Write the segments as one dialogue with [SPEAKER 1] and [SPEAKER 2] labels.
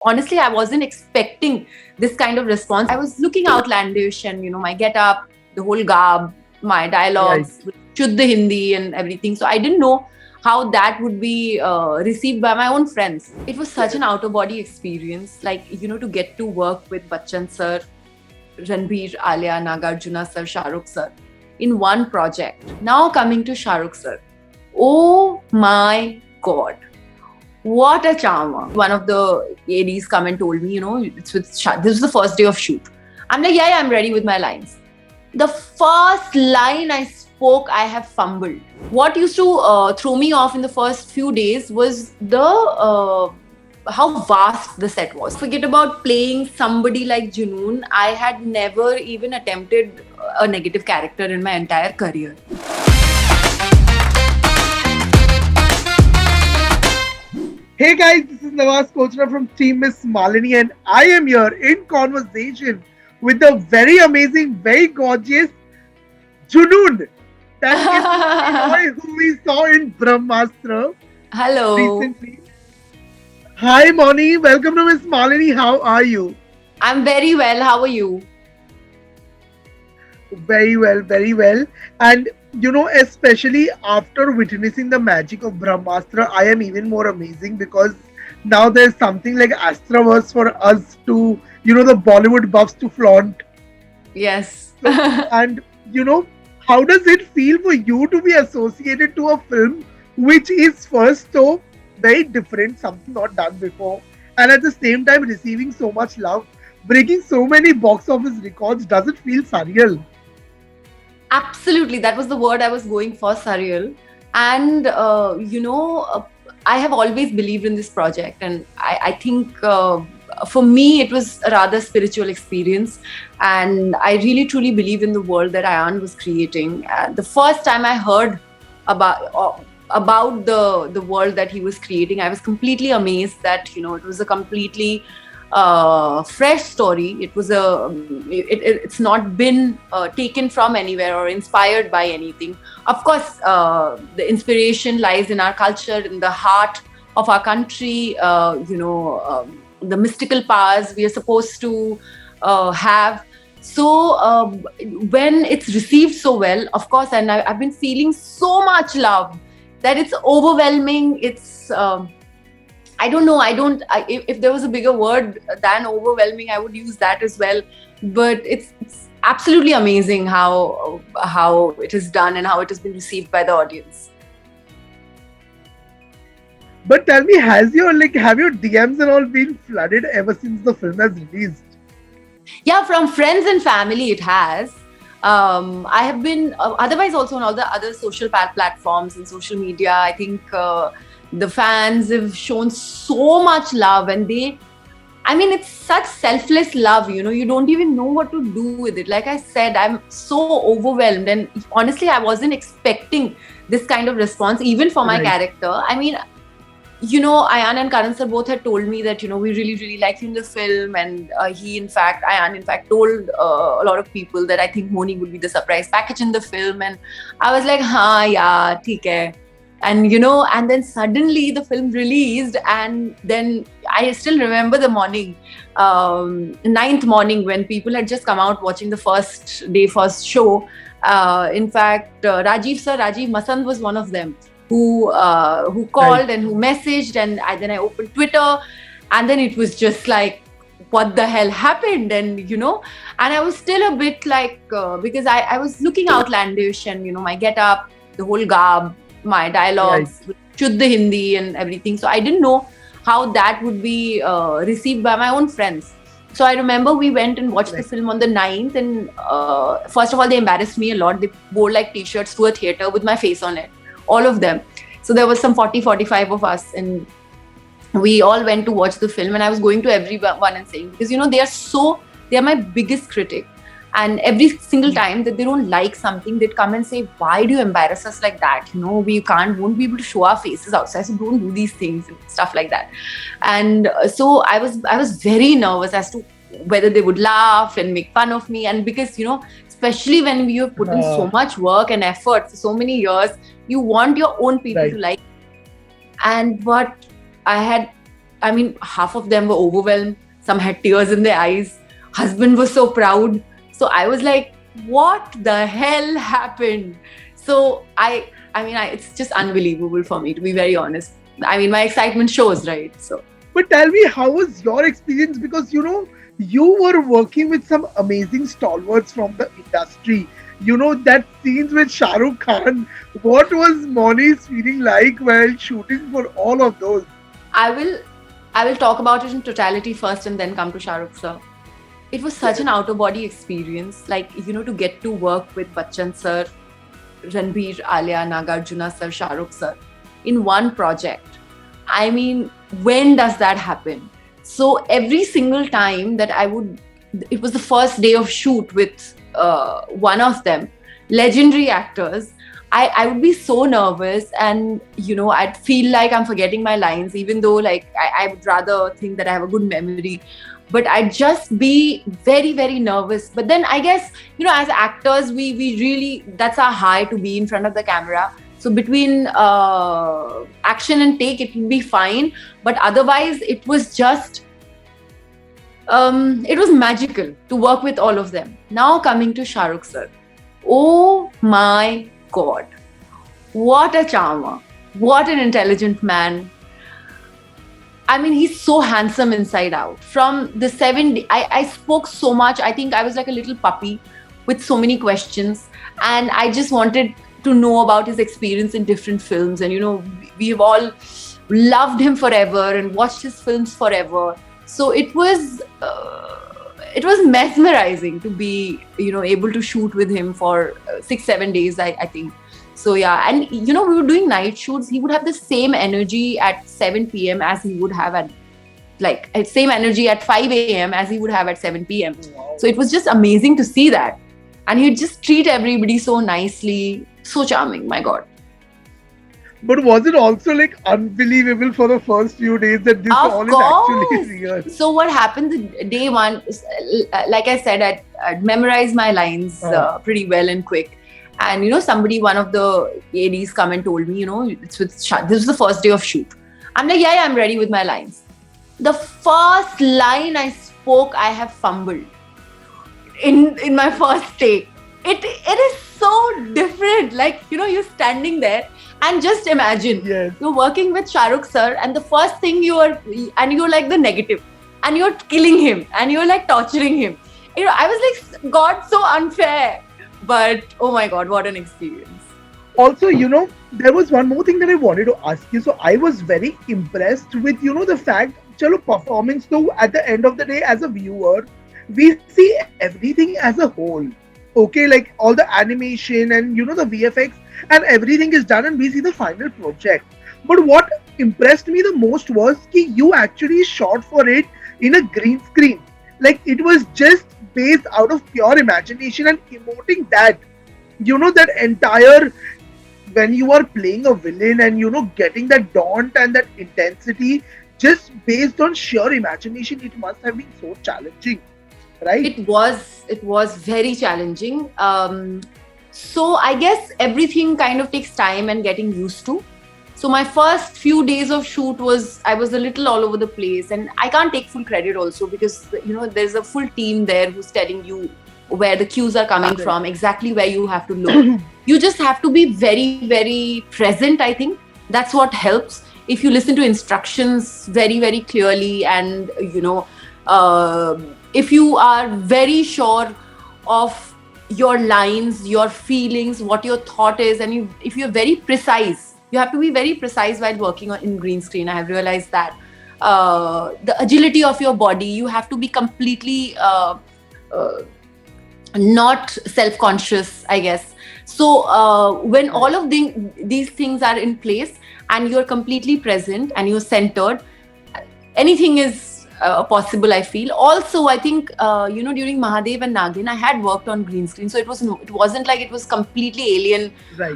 [SPEAKER 1] honestly, I wasn't expecting this kind of response. I was looking outlandish and, my get up, the whole garb, my
[SPEAKER 2] Right.
[SPEAKER 1] dialogues, Shuddha Hindi and everything. So I didn't know how that would be received by my own friends. It was such an out of body experience. Like, to get to work with Bachchan sir, Ranbir, Alia, Nagarjuna sir, Shah Rukh sir in one project. Now coming to Shah Rukh sir. Oh my God. What a charmer. One of the ADs come and told me, it's with Shah. This was the first day of shoot. I'm like, yeah, I'm ready with my lines. The first line I spoke, I have fumbled. What used to throw me off in the first few days was the how vast the set was. Forget about playing somebody like Junoon. I had never even attempted a negative character in my entire career.
[SPEAKER 2] Hey guys, this is Nawaz Kochra from Team MissMalini, and I am here in conversation with the very amazing, very gorgeous Junoon. That is Mouni Roy, who we saw in Brahmastra
[SPEAKER 1] Hello.
[SPEAKER 2] recently. Hi Moni, welcome to Miss Malini. How are you?
[SPEAKER 1] I'm very well. How are you?
[SPEAKER 2] Very well, very well. And especially after witnessing the magic of Brahmastra, I am even more amazing because now there's something like Astraverse for us to, the Bollywood buffs to flaunt.
[SPEAKER 1] Yes.
[SPEAKER 2] So, and how does it feel for you to be associated to a film which is first so very different, something not done before, and at the same time receiving so much love, breaking so many box office records? Does it feel surreal?
[SPEAKER 1] Absolutely. That was the word I was going for, surreal. And, I have always believed in this project. And I think for me, it was a rather spiritual experience. And I really, truly believe in the world that Ayan was creating. The first time I heard about the world that he was creating, I was completely amazed that, it was a completely fresh story. It was it's not been taken from anywhere or inspired by anything. Of course, the inspiration lies in our culture, in the heart of our country. The mystical powers we are supposed to have. So when it's received so well, of course, and I've been feeling so much love that it's overwhelming. It's I don't know. If there was a bigger word than overwhelming, I would use that as well. But it's absolutely amazing how it is done and how it has been received by the audience.
[SPEAKER 2] But tell me, have your DMs and all been flooded ever since the film has released?
[SPEAKER 1] Yeah, from friends and family, it has. I have been otherwise also on all the other social platforms and social media. I think the fans have shown so much love, and it's such selfless love. You don't even know what to do with it. Like I said, I'm so overwhelmed, and honestly, I wasn't expecting this kind of response, even for my
[SPEAKER 2] Right.
[SPEAKER 1] character. Ayan and Karan sir both had told me that, we really, really liked in the film. And Ayan, in fact, told a lot of people that I think Mouni would be the surprise package in the film. And I was like, ha, yeah, theek hai. And, and then suddenly the film released. And then I still remember the morning, ninth morning, when people had just come out watching the first show. In fact, Rajiv Masand was one of them who
[SPEAKER 2] Right.
[SPEAKER 1] called and who messaged, and then I opened Twitter, and then it was just like, what the hell happened? And and I was still a bit like because I was looking outlandish, and my get up, the whole garb, my
[SPEAKER 2] Right.
[SPEAKER 1] dialogues, Shuddha Hindi and everything. So I didn't know how that would be received by my own friends. So I remember we went and watched the
[SPEAKER 2] Right.
[SPEAKER 1] film on the 9th, and first of all, they embarrassed me a lot. They wore like t-shirts to a theater with my face on it, all of them. So there was some 45 of us, and we all went to watch the film. And I was going to everyone and saying, because they are my biggest critic. And every single time that they don't like something, they'd come and say, why do you embarrass us like that? We won't be able to show our faces outside, so don't do these things and stuff like that. And so I was very nervous as to whether they would laugh and make fun of me. And because especially when you have put in so much work and effort for so many years, you want your own people
[SPEAKER 2] Right.
[SPEAKER 1] to like. And what I had I mean, half of them were overwhelmed. Some had tears in their eyes. Husband was so proud. So I was like, what the hell happened? So it's just unbelievable for me, to be very honest. I mean, my excitement shows, right? So
[SPEAKER 2] But tell me, how was your experience? Because you were working with some amazing stalwarts from the industry. That scenes with Shah Rukh Khan. What was Mouni's feeling like while shooting for all of those?
[SPEAKER 1] I will I will talk about it in totality first and then come to Shah Rukh sir. It was such an outer body experience, like, to get to work with Bachchan sir, Ranbir, Alia, Nagarjuna sir, Shah Rukh sir in one project. I mean, when does that happen? So every single time that it was the first day of shoot with one of them, legendary actors. I would be so nervous, and I'd feel like I'm forgetting my lines, even though like I would rather think that I have a good memory. But I'd just be very, very nervous. But then I guess, as actors, we really, that's our high, to be in front of the camera. So between action and take, it would be fine. But otherwise, it was just, it was magical to work with all of them. Now coming to Shah Rukh sir. Oh my God. What a charmer. What an intelligent man. I mean, he's so handsome inside out. From the 7 days, I spoke so much. I think I was like a little puppy with so many questions. And I just wanted to know about his experience in different films. And, we've all loved him forever and watched his films forever. So it was mesmerizing to be, able to shoot with him for 6-7 days, I think. So yeah, and we were doing night shoots. He would have the same energy at 7 p.m. as he would have at same energy at 5 a.m. as he would have at 7 p.m.
[SPEAKER 2] Wow.
[SPEAKER 1] So it was just amazing to see that. And he'd just treat everybody so nicely, so charming, my God.
[SPEAKER 2] But was it also like unbelievable for the first few days that this all is actually real?
[SPEAKER 1] So what happened day one, like I said, I'd memorized my lines pretty well and quick. And one of the ADs come and told me, it's with Shah. This is the first day of shoot. I'm like, yeah, I'm ready with my lines. The first line I spoke, I have fumbled in my first take. It is so different. Like, you're standing there and just imagine you're working with Shah Rukh sir, and the first thing you're like the negative, and you're killing him, and you're like torturing him. I was like, God, so unfair. But oh my God, what an experience.
[SPEAKER 2] Also, there was one more thing that I wanted to ask you. So I was very impressed with, the fact, performance though, at the end of the day, as a viewer, we see everything as a whole. Okay, like all the animation and, the VFX and everything is done, and we see the final project. But what impressed me the most was that you actually shot for it in a green screen. Like, it was just based out of pure imagination and emoting that, that entire, when you are playing a villain and, getting that daunt and that intensity just based on sheer imagination, it must have been so challenging, right?
[SPEAKER 1] It was very challenging. So I guess everything kind of takes time and getting used to. So my first few days of shoot I was a little all over the place, and I can't take full credit also, because there's a full team there who's telling you where the cues are coming from, exactly where you have to look. You just have to be very, very present. I think that's what helps. If you listen to instructions very, very clearly, and if you are very sure of your lines, your feelings, what your thought is, and if you're very precise. You have to be very precise while working in green screen. I have realized that. The agility of your body, you have to be completely not self-conscious, I guess. So when all of these things are in place and you're completely present and you're centered, anything is possible, I feel. Also, I think, during Mahadev and Nagin, I had worked on green screen. So it wasn't like it was completely alien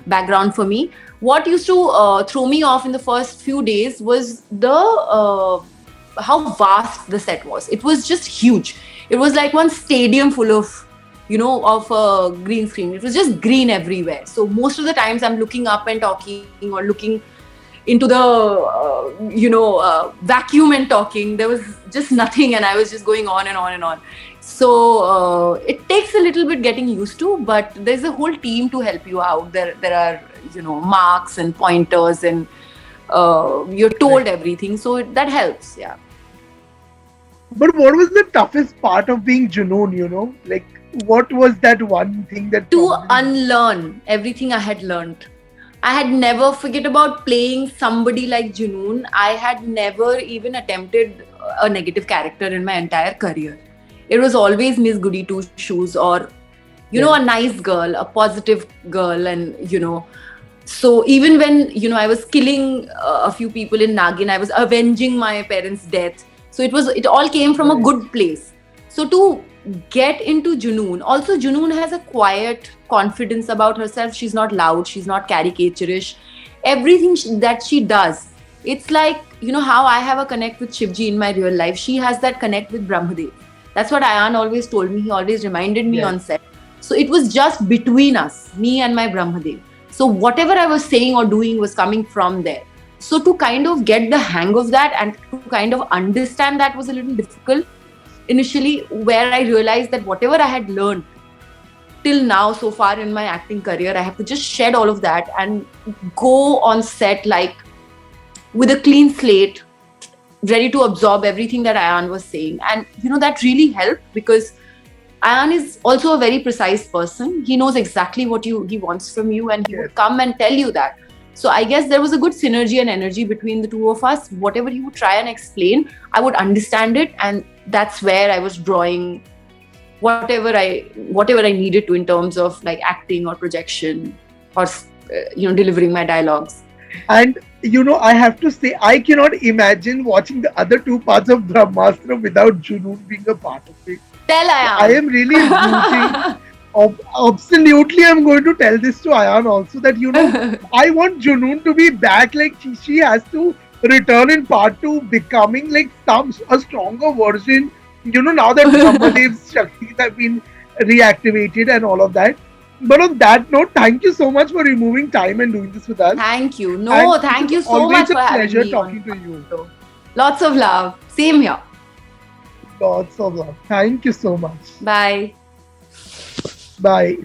[SPEAKER 1] background for me. What used to throw me off in the first few days was how vast the set was. It was just huge. It was like one stadium full of, of green screen. It was just green everywhere. So most of the times I'm looking up and talking, or looking into the vacuum and talking. There was just nothing, and I was just going on and on and on. So it takes a little bit getting used to, but there's a whole team to help you out. There are marks and pointers, and you're told everything, so that helps. Yeah.
[SPEAKER 2] But what was the toughest part of being Junoon? Like, what was that one thing that
[SPEAKER 1] To
[SPEAKER 2] probably...
[SPEAKER 1] unlearn everything I had learned. I had never forget about playing somebody like Junoon. I had never even attempted a negative character in my entire career. It was always Miss Goody Two Shoes, or a nice girl, a positive girl, and So even when I was killing a few people in Nagin, I was avenging my parents' death. So it all came from a good place. So to get into Junoon, also Junoon has a quiet confidence about herself. She's not loud, she's not caricaturish. Everything that she does, it's like how I have a connect with Shivji in my real life. She has that connect with Brahmadev. That's what Ayan always told me. He always reminded me on set. So it was just between us, me and my Brahmadev. So whatever I was saying or doing was coming from there. So to kind of get the hang of that and to kind of understand that was a little difficult initially, where I realized that whatever I had learned till now so far in my acting career, I have to just shed all of that and go on set like with a clean slate, ready to absorb everything that Ayan was saying. And that really helped, because Ayan is also a very precise person. He knows exactly what he wants from you, and he would come and tell you that. So I guess there was a good synergy and energy between the two of us. Whatever he would try and explain, I would understand it, and that's where I was drawing whatever I needed to in terms of like acting or projection or delivering my dialogues.
[SPEAKER 2] And I have to say, I cannot imagine watching the other two parts of Brahmastra without Junoon being a part of it.
[SPEAKER 1] Tell Ayan.
[SPEAKER 2] I am really rooting. Absolutely, I'm going to tell this to Ayan also, that I want Junoon to be back. Like she has to return in part 2, becoming like a stronger version. Now that Brahmadev's Shaktis have been reactivated and all of that. But on that note, thank you so much for removing time and doing this with us.
[SPEAKER 1] Thank you. No, thank you so much for having me.
[SPEAKER 2] Always a pleasure talking to you.
[SPEAKER 1] Lots of love. Same here.
[SPEAKER 2] Lots of love. Thank you so much.
[SPEAKER 1] Bye.
[SPEAKER 2] Bye.